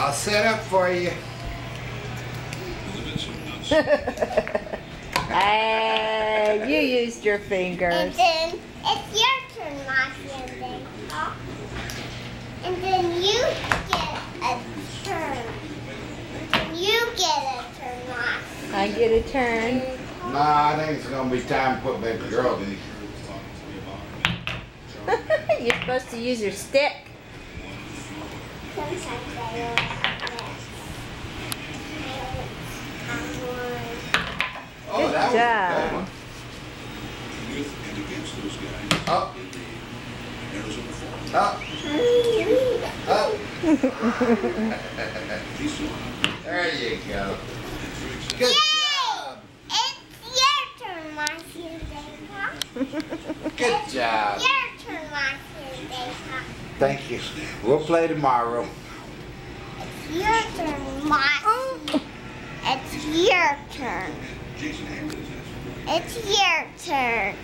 I'll set up for you. You used your fingers. And then it's your turn, Moxie, and then you get a turn. And you get a turn, Moxie. I get a turn. Nah, I think it's gonna be time to put baby girl in. You're supposed to use your stick. Sometimes I Oh, that was a good one. Up. Up. Up. There you go. Good job. It's your turn, Moxie and Dave. Good job. Your turn, Moxie and Dave. Thank you. We'll play tomorrow. It's your turn, Moxie. It's your turn. It's your turn.